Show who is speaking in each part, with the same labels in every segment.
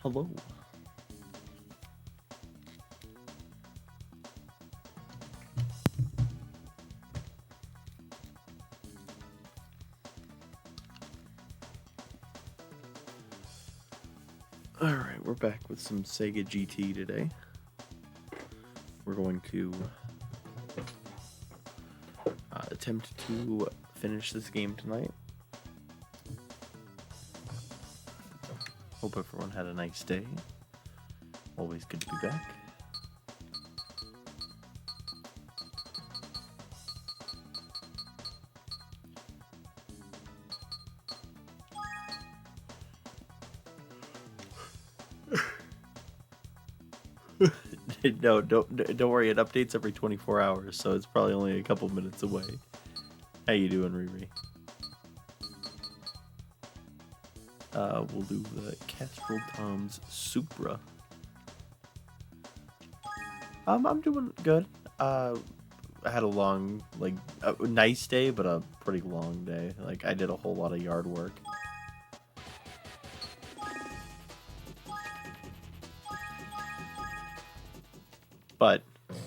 Speaker 1: Hello. Alright, we're back with some Sega GT today. We're going to attempt to finish this game tonight. Hope everyone had a nice day. Always good to be back. No, don't worry. It updates every 24 hours, so it's probably only a couple minutes away. How you doing, Riri? We'll do the Castrol Tom's Supra. I'm doing good. I had a long, a nice day, but a pretty long day. Like, I did a whole lot of yard work. But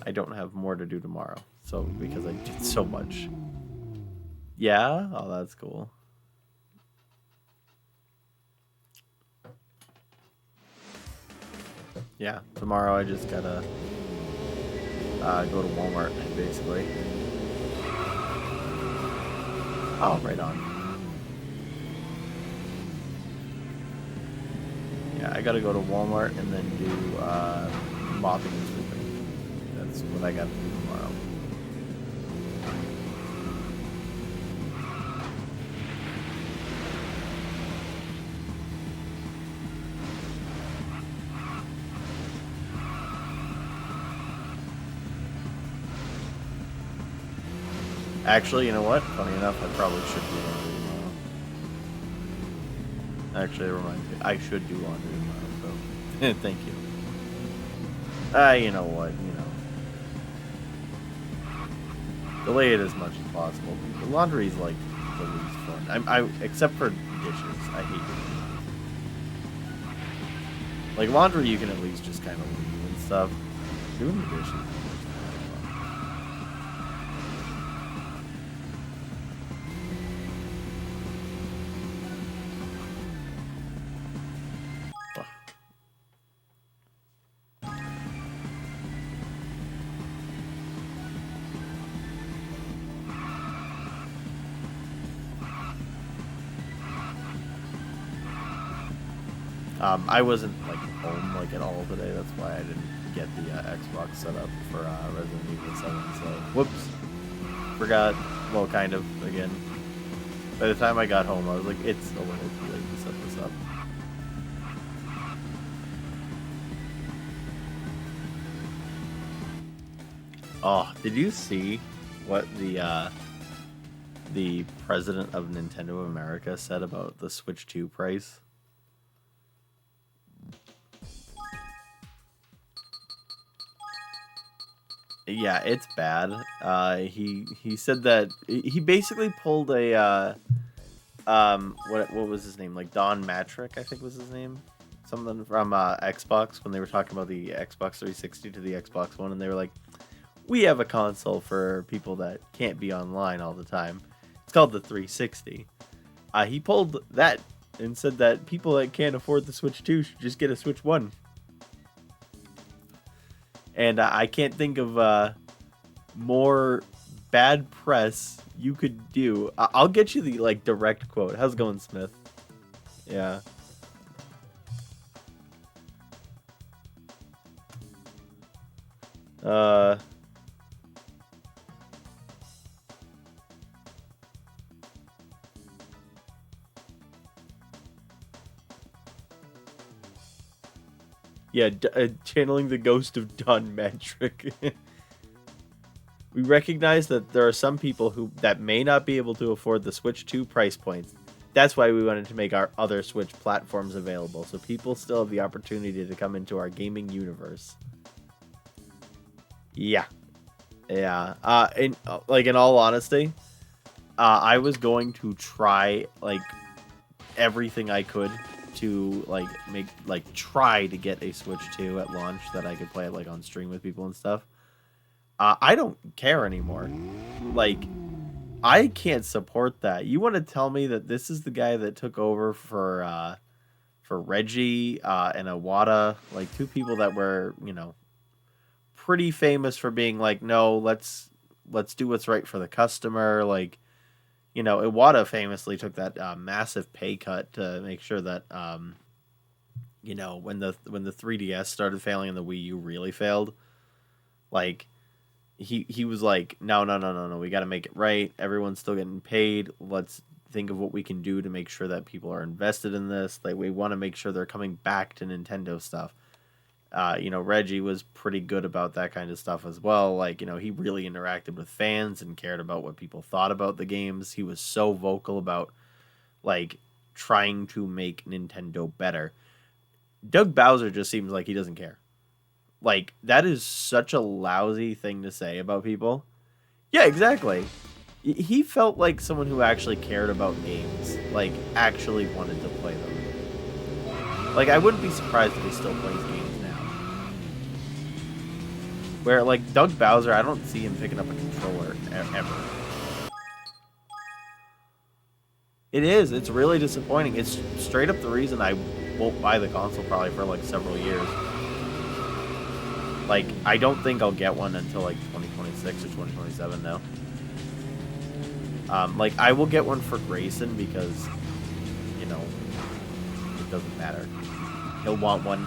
Speaker 1: I don't have more to do tomorrow, so because I did so much. Yeah? Oh, that's cool. Yeah, tomorrow I just gotta go to Walmart, basically. Oh, right on. Yeah, I gotta go to Walmart and then do mopping and sweeping. That's what I gotta do tomorrow. Actually, you know what? Funny enough, I probably should do laundry tomorrow. Actually, it reminds me. I should do laundry tomorrow, so thank you. You know what? Delay it as much as possible. The laundry is like the least fun. Except for dishes. I hate dishes. Like laundry, you can at least just kind of leave and stuff. Doing the dishes. I wasn't home at all today. That's why I didn't get the Xbox set up for Resident Evil 7. So whoops, forgot. Well, kind of again. By the time I got home, I was like, it's a little too late to set this up. Oh, did you see what the president of Nintendo of America said about the Switch 2 price? Yeah, it's bad. He said that he basically pulled a what was his name? Like Don Matrick, I think was his name. Something from Xbox when they were talking about the Xbox 360 to the Xbox One, and they were like, "We have a console for people that can't be online all the time. It's called the 360." He pulled that and said that people that can't afford the Switch 2 should just get a Switch 1. And I can't think of more bad press you could do. I'll get you the direct quote. How's it going, Smith? Yeah. Yeah, channeling the ghost of Don Matrick. We recognize that there are some people that may not be able to afford the Switch 2 price points. That's why we wanted to make our other Switch platforms available, so people still have the opportunity to come into our gaming universe. Yeah. Yeah. In all honesty, I was going to try everything I could to try to get a Switch 2 at launch that I could play it like on stream with people and stuff. I don't care anymore. Like, I can't support that. You want to tell me that this is the guy that took over for Reggie and Iwata, like two people that were, pretty famous for being like, no, let's do what's right for the customer. Like, Iwata famously took that massive pay cut to make sure that when the 3DS started failing and the Wii U really failed, like he was like, no, we got to make it right. Everyone's still getting paid. Let's think of what we can do to make sure that people are invested in this. Like, we want to make sure they're coming back to Nintendo stuff. Reggie was pretty good about that kind of stuff as well. Like, he really interacted with fans and cared about what people thought about the games. He was so vocal about, like, trying to make Nintendo better. Doug Bowser just seems like he doesn't care. Like, that is such a lousy thing to say about people. Yeah, exactly. He felt like someone who actually cared about games. Like, actually wanted to play them. Like, I wouldn't be surprised if he still plays games. Where, like, Doug Bowser, I don't see him picking up a controller ever. It is. It's really disappointing. It's straight up the reason I won't buy the console probably for, like, several years. Like, I don't think I'll get one until, like, 2026 or 2027 now. Like, I will get one for Grayson because, it doesn't matter. He'll want one.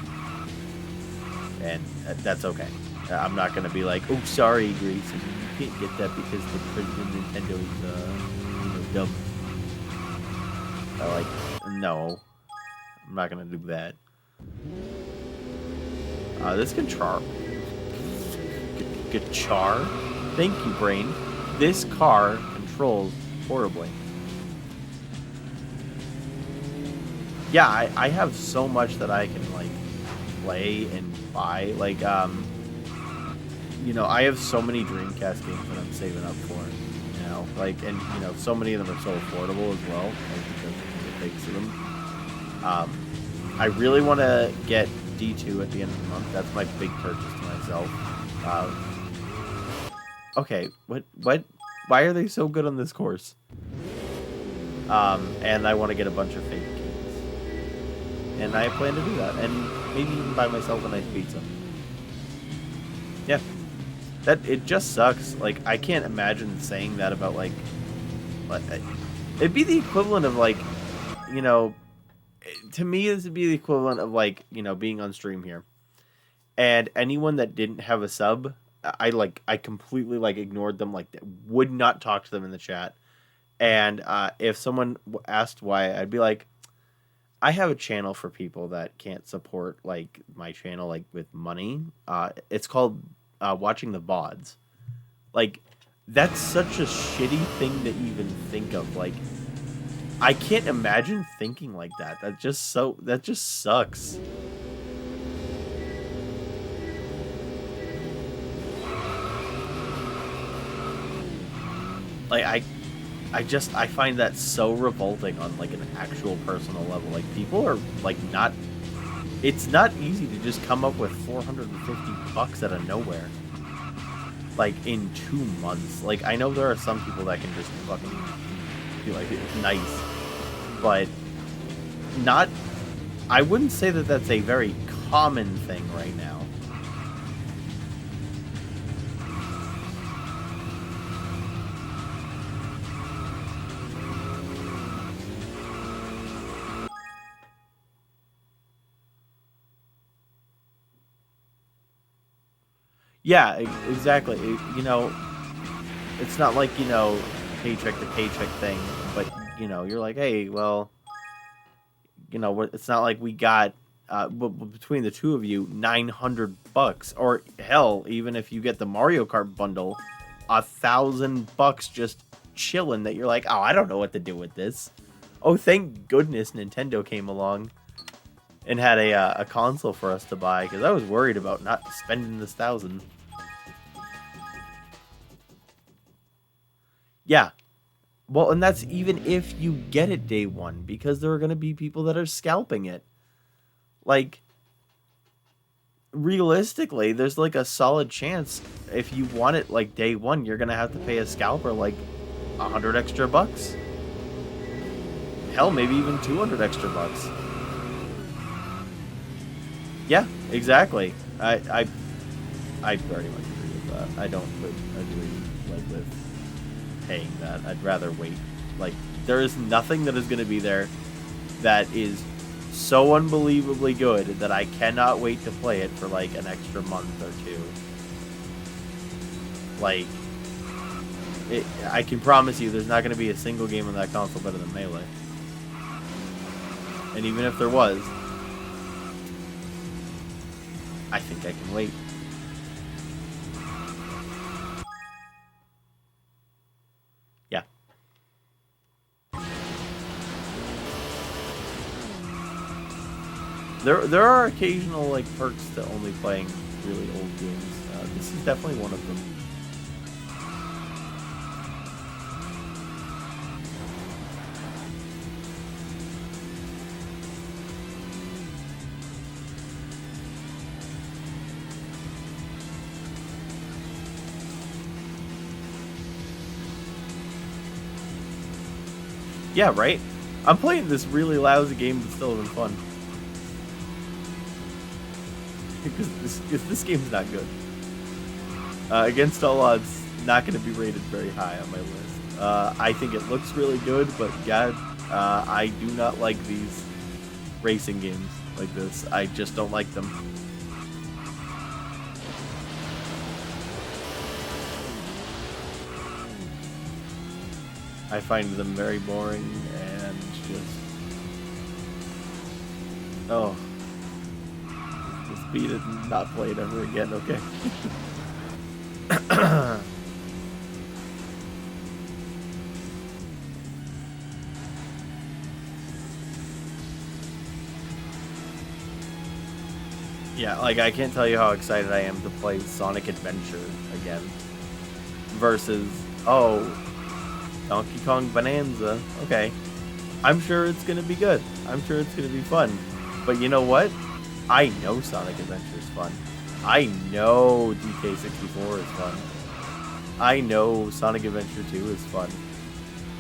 Speaker 1: And that's okay. I'm not going to be like, oh, sorry, Grayson, you can't get that because the president of Nintendo is, dumb. No. I'm not going to do that. This guitar. Guitar? Thank you, brain. This car controls horribly. Yeah, I have so much that I can, like, play and buy. Like, I have so many Dreamcast games that I'm saving up for, like, and, so many of them are so affordable as well, like, because it takes to them. I really want to get D2 at the end of the month. That's my big purchase to myself. Okay, what, why are they so good on this course? And I want to get a bunch of fake keys. And I plan to do that, and maybe even buy myself a nice pizza. Yeah. It just sucks. Like, I can't imagine saying that about, like, it'd be the equivalent of, like, to me, this would be the equivalent of, like, being on stream here. And anyone that didn't have a sub, I completely, like, ignored them, like, would not talk to them in the chat. And if someone asked why, I'd be like, I have a channel for people that can't support, like, my channel, like, with money. It's called watching the vods. Like, that's such a shitty thing to even think of. Like, I can't imagine thinking like that. That just sucks. Like, I find that so revolting on, like, an actual personal level. Like, people are, like, not... It's not easy to just come up with $450 out of nowhere. Like, in 2 months. Like, I know there are some people that can just fucking be like, it's nice. But not... I wouldn't say that that's a very common thing right now. Yeah, exactly. It's not like, paycheck to paycheck thing, but, you're like, hey, well, it's not like we got, between the two of you, $900, or hell, even if you get the Mario Kart bundle, $1,000 just chilling that you're like, oh, I don't know what to do with this. Oh, thank goodness Nintendo came along and had a console for us to buy, because I was worried about not spending this $1,000. Yeah. Well, and that's even if you get it day one, because there are going to be people that are scalping it. Like, realistically, there's like a solid chance if you want it like day one, you're going to have to pay a scalper like 100 extra bucks. Hell, maybe even 200 extra bucks. Yeah, exactly. I very much agree with that. I don't agree like with paying that. I'd rather wait. Like, there is nothing that is going to be there that is so unbelievably good that I cannot wait to play it for like an extra month or two. Like, I can promise you there's not going to be a single game on that console better than Melee. And even if there was, I think I can wait. Yeah. There are occasional like perks to only playing really old games. This is definitely one of them. Yeah, right? I'm playing this really lousy game but still having fun. Because this game's not good. Against all odds, not going to be rated very high on my list. I think it looks really good, but God, I do not like these racing games like this. I just don't like them. I find them very boring and just... Oh. Just beat it and not play it ever again, okay? Yeah, like, I can't tell you how excited I am to play Sonic Adventure again. Versus, oh, Donkey Kong Bonanza. Okay. I'm sure it's going to be good. I'm sure it's going to be fun. But you know what? I know Sonic Adventure is fun. I know DK64 is fun. I know Sonic Adventure 2 is fun.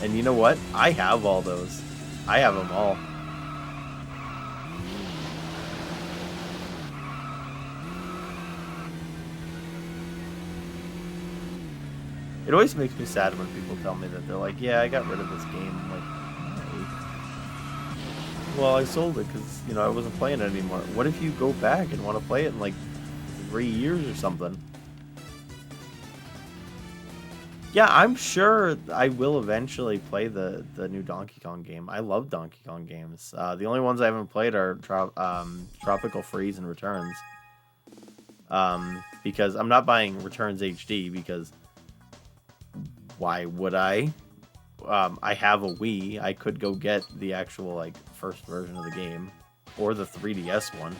Speaker 1: And you know what? I have all those. I have them all. It always makes me sad when people tell me that they're like, yeah, I got rid of this game. I'm like, well, I sold it because, you know, I wasn't playing it anymore. What if you go back and want to play it in like 3 years or something? Yeah, I'm sure I will eventually play the new Donkey Kong game. I love Donkey Kong games. The only ones I haven't played are Tropical Freeze and Returns. Because I'm not buying Returns HD because why would I? I have a Wii. I could go get the actual like first version of the game or the 3DS one.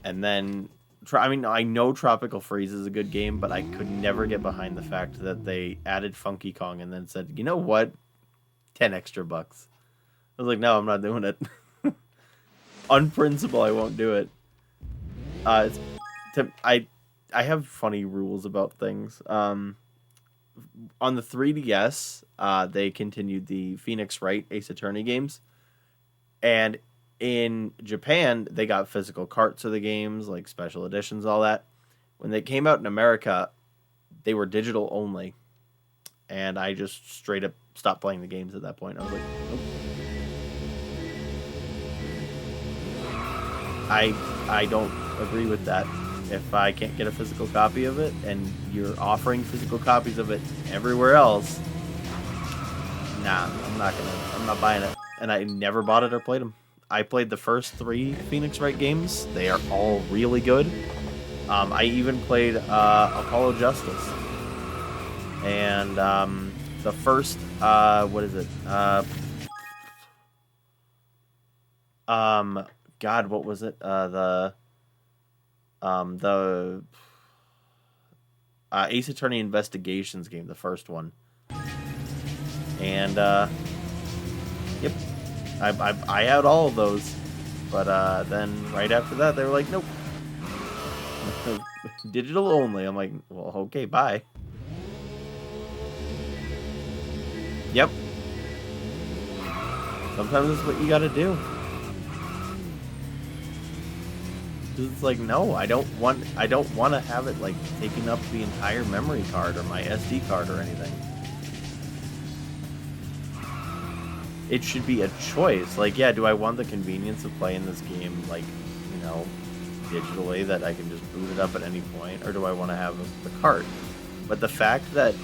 Speaker 1: And then I mean, I know Tropical Freeze is a good game, but I could never get behind the fact that they added Funky Kong and then said, "You know what? 10 extra bucks." I was like, "No, I'm not doing it." On principle, I won't do it. It's, I have funny rules about things. On the 3DS, they continued the Phoenix Wright Ace Attorney games, and in Japan, they got physical carts of the games, like special editions, all that. When they came out in America, they were digital only, and I just straight up stopped playing the games at that point. I was like, nope. I don't agree with that. If I can't get a physical copy of it, and you're offering physical copies of it everywhere else, nah, I'm not buying it. And I never bought it or played them. I played the first 3 Phoenix Wright games. They are all really good. I even played Apollo Justice. And the first, what is it? God, what was it? The Ace Attorney Investigations game, the first one. And yep, I had all of those, but then right after that they were like, nope, digital only. I'm like, well, okay, bye. Yep. Sometimes that's what you gotta do. It's like, no, I don't want to have it like taking up the entire memory card or my SD card or anything. It should be a choice. Like, yeah, do I want the convenience of playing this game, like, you know, digitally, that I can just boot it up at any point, or do I want to have the cart? But the fact that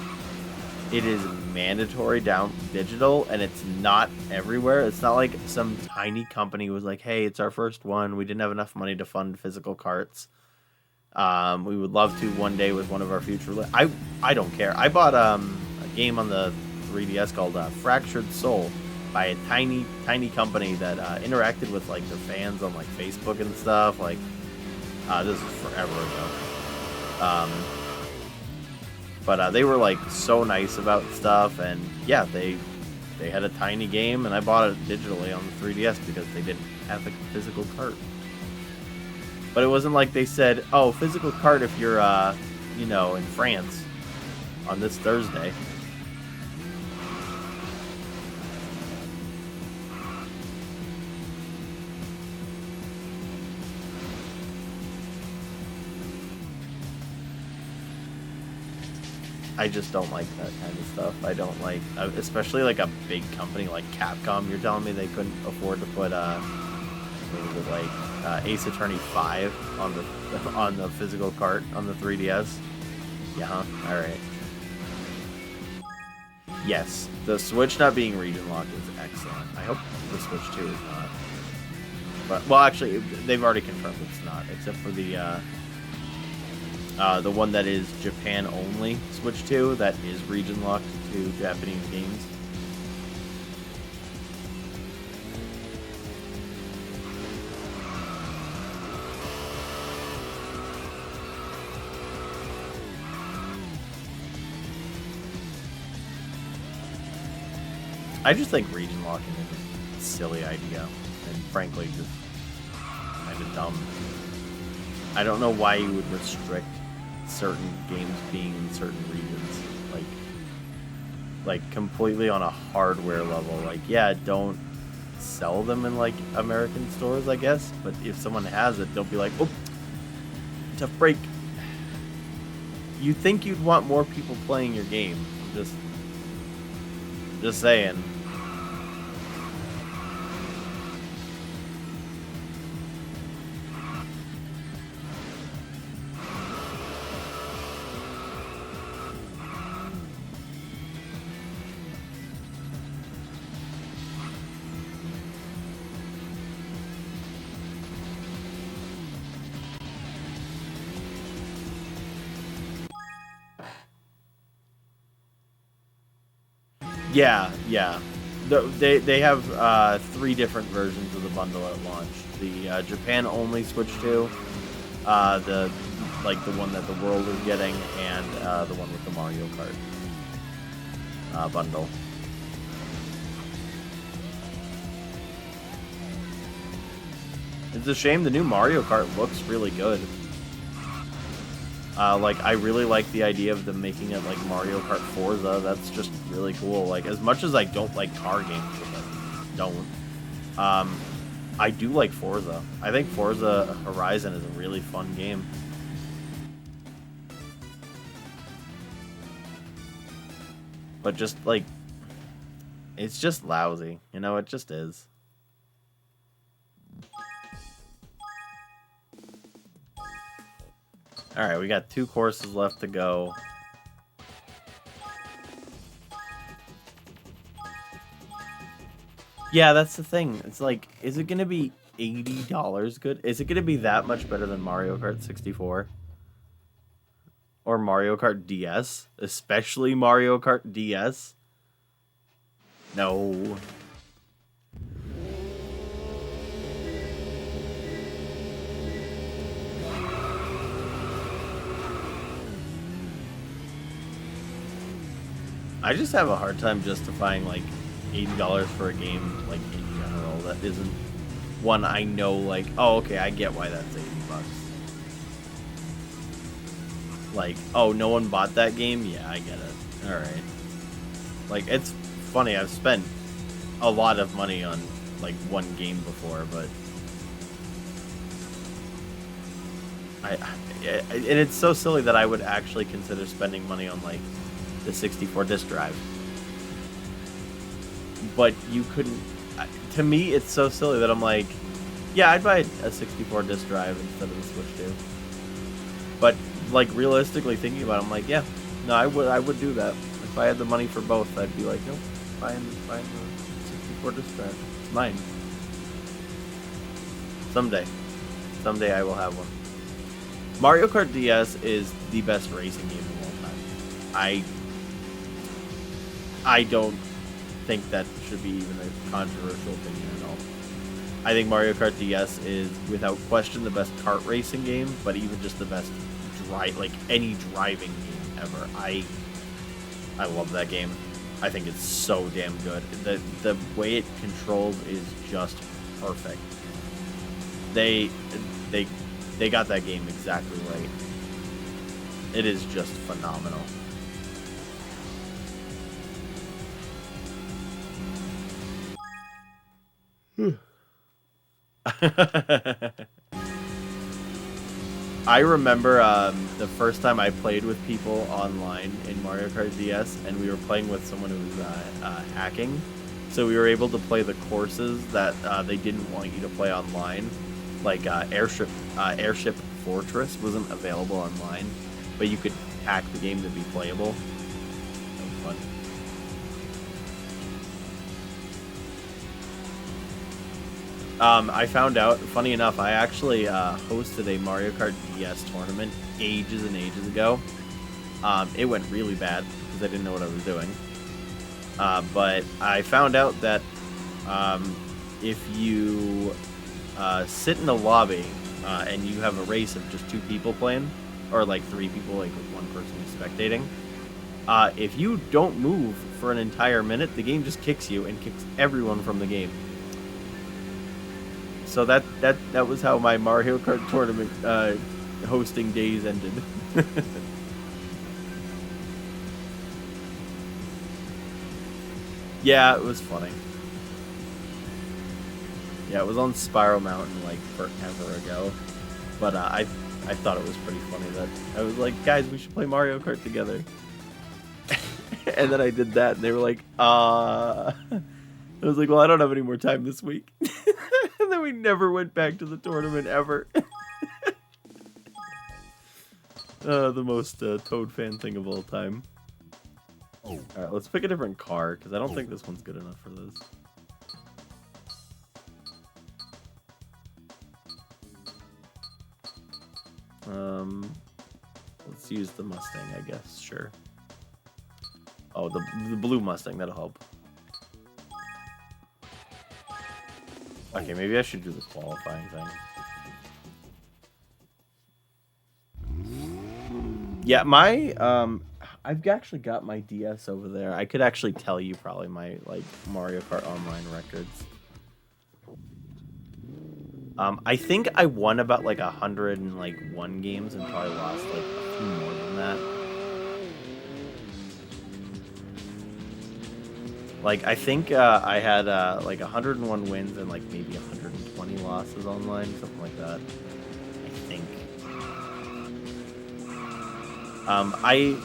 Speaker 1: it is mandatory down digital and it's not everywhere, it's not like some tiny company was like, hey, it's our first one, we didn't have enough money to fund physical carts. We would love to one day with one of our future. I don't care. I bought a game on the 3DS called Fractured Soul by a tiny company that interacted with like their fans on like Facebook and stuff. Like this is forever ago. But they were like so nice about stuff, and yeah, they had a tiny game, and I bought it digitally on the 3DS because they didn't have a physical cart. But it wasn't like they said, "Oh, physical cart if you're, you know, in France on this Thursday." I just don't like that kind of stuff. I don't like, especially like a big company like Capcom. You're telling me they couldn't afford to put, what was it, like Ace Attorney 5 on the physical cart on the 3DS? Yeah, huh? All right. Yes, the Switch not being region locked is excellent. I hope the Switch 2 is not. But well, actually, they've already confirmed it's not, except for the one that is Japan only Switch 2, that is region locked to Japanese games. I just think region locking is a silly idea, and frankly, just kind of dumb. I don't know why you would restrict certain games being in certain regions, like completely on a hardware level. Like, yeah, don't sell them in like American stores, I guess, but if someone has it, they'll be like, oh, tough break. You think you'd want more people playing your game. Just saying. Yeah. They have 3 different versions of the bundle at launch. The Japan only Switch 2, the one that the world is getting, and the one with the Mario Kart bundle. It's a shame. The new Mario Kart looks really good. Like, I really like the idea of them making it like Mario Kart Forza. That's just really cool. Like, as much as I don't like car games, I do like Forza. I think Forza Horizon is a really fun game. But just, like, it's just lousy. You know, it just is. Alright, we got 2 courses left to go. Yeah, that's the thing. It's like, is it going to be $80 good? Is it going to be that much better than Mario Kart 64? Or Mario Kart DS? Especially Mario Kart DS? No. I just have a hard time justifying like $80 for a game like in general that isn't one I know like, oh okay, I get why that's $80. Like, oh, no one bought that game? Yeah, I get it. Alright. Like, it's funny, I've spent a lot of money on like one game before, but and it's so silly that I would actually consider spending money on like the 64 disc drive. But you couldn't. To me, it's so silly that I'm like, yeah, I'd buy a 64 disc drive instead of the Switch 2. But like realistically thinking about it, I'm like, yeah, no, I would do that if I had the money for both. I'd be like, no, buying the 64 disc drive. It's mine. Someday I will have one. Mario Kart DS is the best racing game of all time. I don't think that should be even a controversial opinion at all. I think Mario Kart DS is without question the best kart racing game, but even just the best any driving game ever. I love that game. I think it's so damn good. The way it controls is just perfect. They got that game exactly right. It is just phenomenal. I remember the first time I played with people online in Mario Kart DS, and we were playing with someone who was hacking. So we were able to play the courses that they didn't want you to play online. Like Airship Fortress wasn't available online, but you could hack the game to be playable. That was fun. I found out, funny enough, I actually hosted a Mario Kart DS tournament ages and ages ago. It went really bad because I didn't know what I was doing. But I found out that if you sit in the lobby and you have a race of just 2 people playing, or like 3 people, like with 1 person spectating, if you don't move for an entire minute, the game just kicks you and kicks everyone from the game. So that was how my Mario Kart tournament hosting days ended. Yeah, it was funny. Yeah, it was on Spiral Mountain like forever ago, but I thought it was pretty funny that I was like, guys, we should play Mario Kart together. And then I did that, and they were like, I was like, well, I don't have any more time this week. And then we never went back to the tournament ever. The most Toad fan thing of all time. Alright, let's pick a different car, because I don't think this one's good enough for this. Let's use the Mustang, I guess, sure. Oh, the blue Mustang, that'll help. Okay, maybe I should do the qualifying thing. Yeah, I've actually got my DS over there. I could actually tell you probably my like Mario Kart Online records. I think I won about like 101 games and probably lost like a few more than that. Like, I think I had like 101 wins and like maybe 120 losses online, something like that. I think. I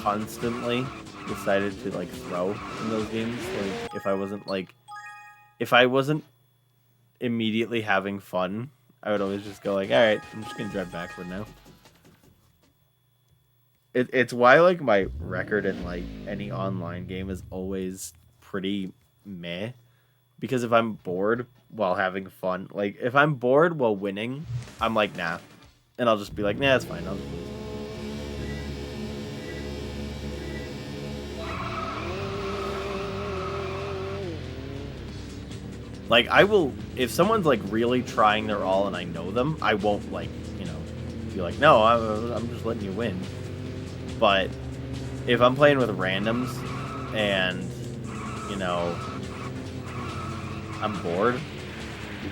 Speaker 1: constantly decided to like throw in those games. Like, if I wasn't immediately having fun, I would always just go like, all right, I'm just gonna drive backward now. It's why like my record in like any online game is always pretty meh, because if I'm bored while having fun, like if I'm bored while winning, I'm like, nah, and I'll just be like, nah, it's fine, I'll just lose. Like, I will, if someone's like really trying their all and I know them, I won't like, be like, no, I'm just letting you win. But if I'm playing with randoms and you know, I'm bored.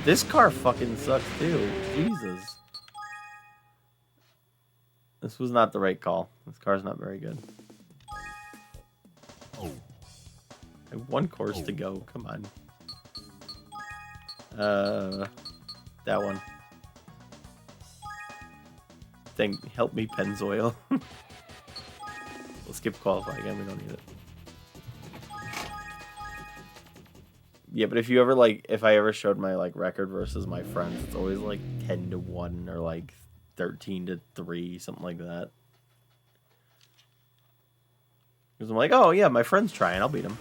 Speaker 1: This car fucking sucks too. Jesus. This was not the right call. This car's not very good. I have one course to go. Come on. That one. Help me, Pennzoil. We'll skip qualify again. We don't need it. Yeah, but if you ever if I ever showed my record versus my friends, it's always 10-1 or 13-3, something like that. Because I'm like, oh yeah, my friend's trying, I'll beat him.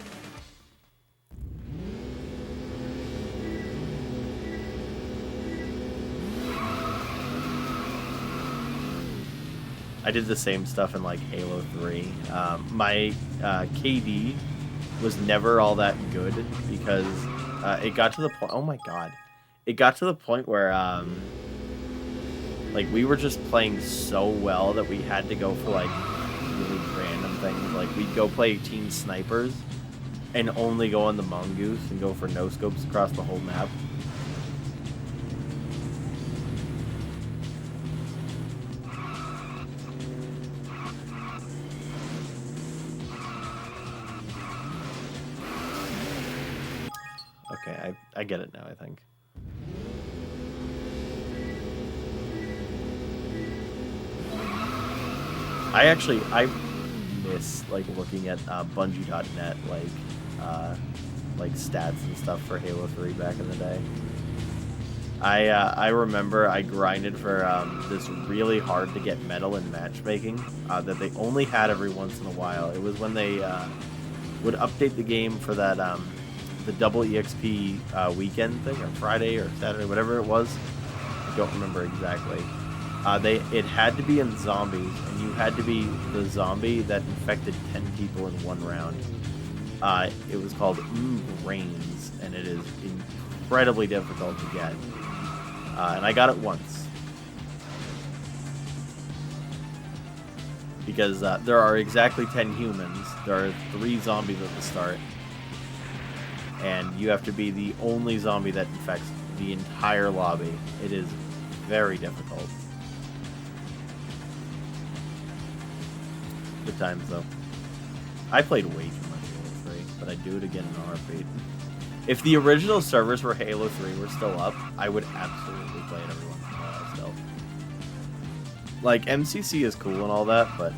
Speaker 1: I did the same stuff in Halo 3. My KD was never all that good because it got to the point. Oh my god, it got to the point where we were just playing so well that we had to go for really random things. We'd go play team snipers and only go on the mongoose and go for no scopes across the whole map. Okay, I get it now, I think. I miss looking at Bungie.net stats and stuff for Halo 3 back in the day. I remember I grinded for this really hard to get medal in matchmaking that they only had every once in a while. It was when they would update the game for that the double EXP weekend thing, or Friday or Saturday, whatever it was. I don't remember exactly. It had to be in zombies, and you had to be the zombie that infected 10 people in one round. It was called Brains, and it is incredibly difficult to get. And I got it once. Because there are exactly 10 humans. There are 3 zombies at the start. And you have to be the only zombie that infects the entire lobby. It is very difficult. Good times, though. I played way too much Halo 3, but I'd do it again in a heartbeat. If the original servers for Halo 3 were still up, I would absolutely play it every once in a while still. MCC is cool and all that, but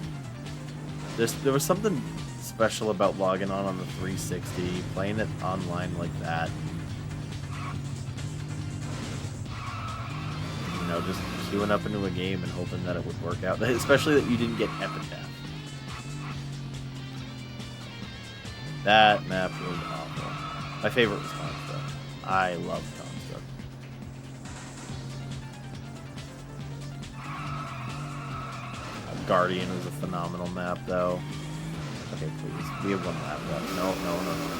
Speaker 1: there was something special about logging on the 360, playing it online like that. You know, just queuing up into a game and hoping that it would work out, especially that you didn't get Epitaph. That map was awful. My favorite was Construct. I love Construct. Guardian is a phenomenal map, though. Okay, please. We have one lap left. No.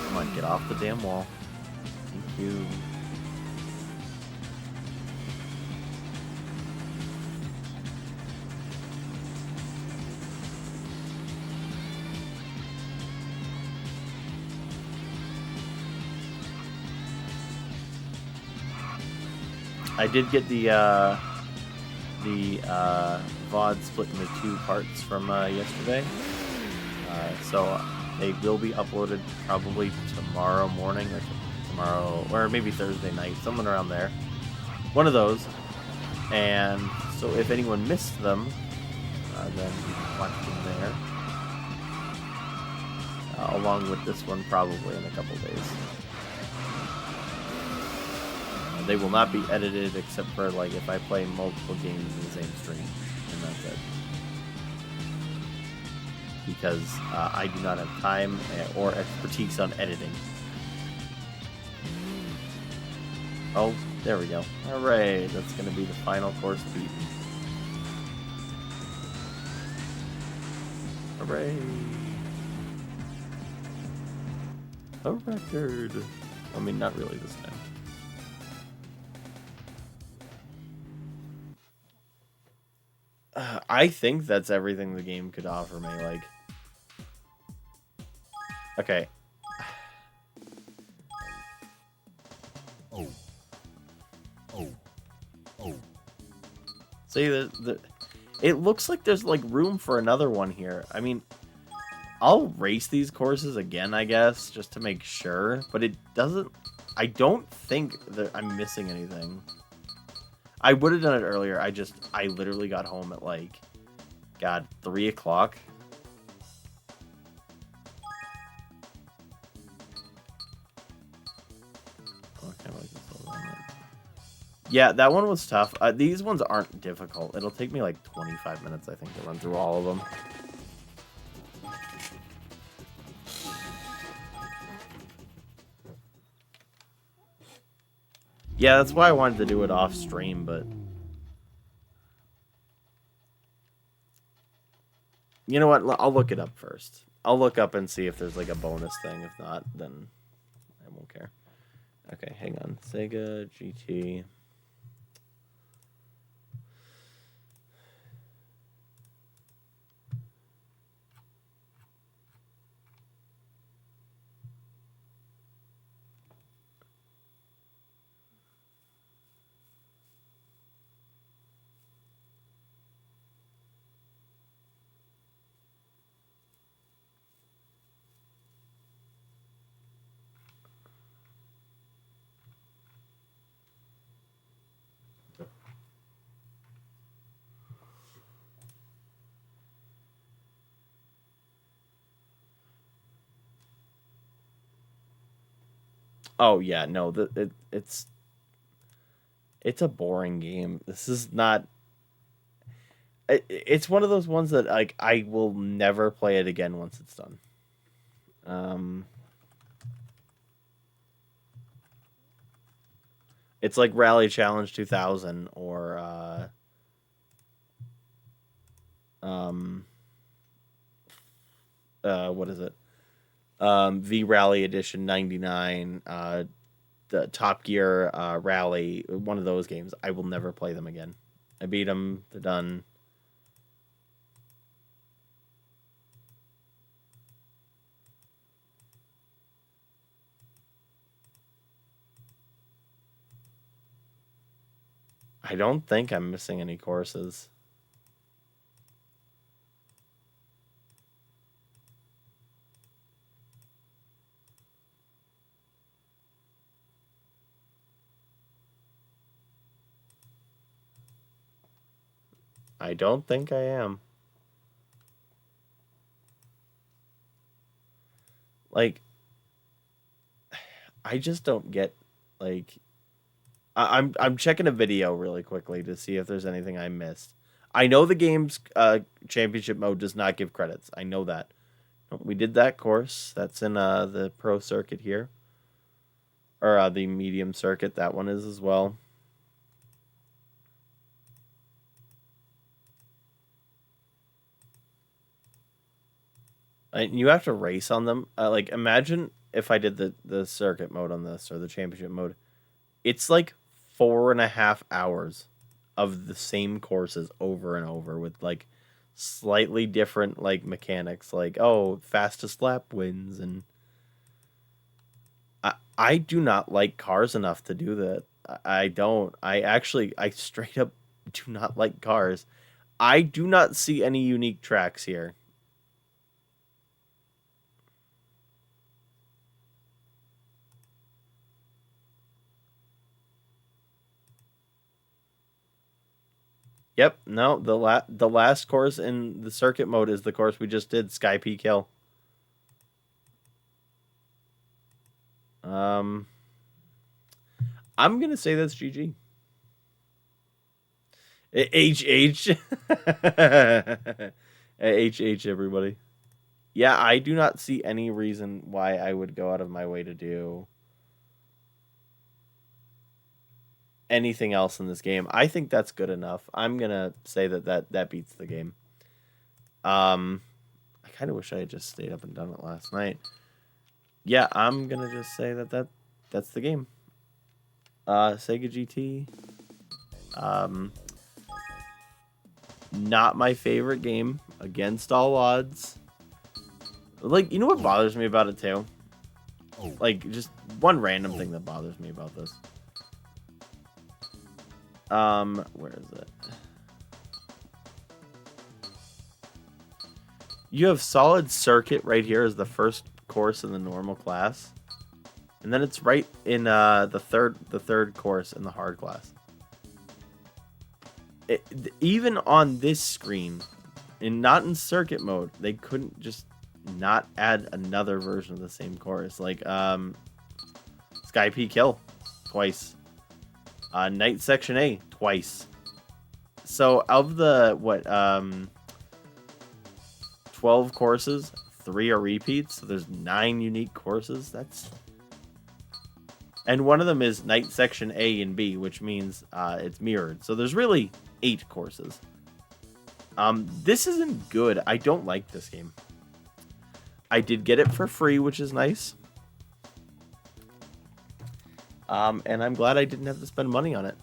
Speaker 1: Come on, get off the damn wall. Thank you. I did get the VOD split into 2 parts from yesterday. So they will be uploaded probably tomorrow morning or tomorrow, or maybe Thursday night, someone around there. One of those. And so if anyone missed them, then you can watch them there. Along with this one probably in a couple days. They will not be edited except for if I play multiple games in the same stream, and that's it. Because I do not have time or expertise on editing. Oh, there we go. Alright, that's going to be the final course beaten. Hooray! A record! I mean, not really this time. I think that's everything the game could offer me. Okay. See, it looks like there's like room for another one here. I mean, I'll race these courses again, I guess, just to make sure. But it doesn't... I don't think that I'm missing anything. I would have done it earlier. I literally got home at like, God, 3 o'clock. Yeah, that one was tough. These ones aren't difficult. It'll take me like 25 minutes, I think, to run through all of them. Yeah, that's why I wanted to do it off stream, but... You know what? I'll look it up first. I'll look up and see if there's like a bonus thing. If not, then I won't care. Okay, hang on. Sega GT. Oh yeah, no, it's a boring game. This is not. It's one of those ones that like I will never play it again once it's done. It's like Rally Challenge 2000 or what is it? V Rally Edition 99, the Top Gear Rally, one of those games. I will never play them again. I beat them. They're done. I don't think I'm missing any courses. I don't think I am. Like, I just don't get like I'm checking a video really quickly to see if there's anything I missed. I know the game's championship mode does not give credits. I know that. We did that course. That's in the pro circuit here. Or the medium circuit. That one is as well. And you have to race on them. Like, imagine if I did the circuit mode on this or the championship mode. It's like 4.5 hours of the same courses over and over with like slightly different like mechanics, like fastest lap wins, and I do not like cars enough to do that. I don't. I straight up do not like cars. I do not see any unique tracks here. Yep, no, the last course in the circuit mode is the course we just did, Sky Peak Hill. Um, I'm gonna say that's GG. HH. HH, everybody. Yeah, I do not see any reason why I would go out of my way to do anything else in this game. I think that's good enough. I'm gonna say that beats the game. I kind of wish I had just stayed up and done it last night. Yeah, I'm gonna just say that's the game. Sega GT. Not my favorite game, against all odds. Like, you know what bothers me about it too? Like, just one random thing that bothers me about this. Where is it? You have solid circuit right here as the first course in the normal class. And then it's right in the third course in the hard class. Even on this screen, and not in circuit mode, they couldn't just not add another version of the same course. Like Sky P Kill twice. Night Section A twice. So of the 12 courses, 3 are repeats. So there's 9 unique courses. And one of them is Night Section A and B, which means it's mirrored. So there's really 8 courses. This isn't good. I don't like this game. I did get it for free, which is nice. And I'm glad I didn't have to spend money on it.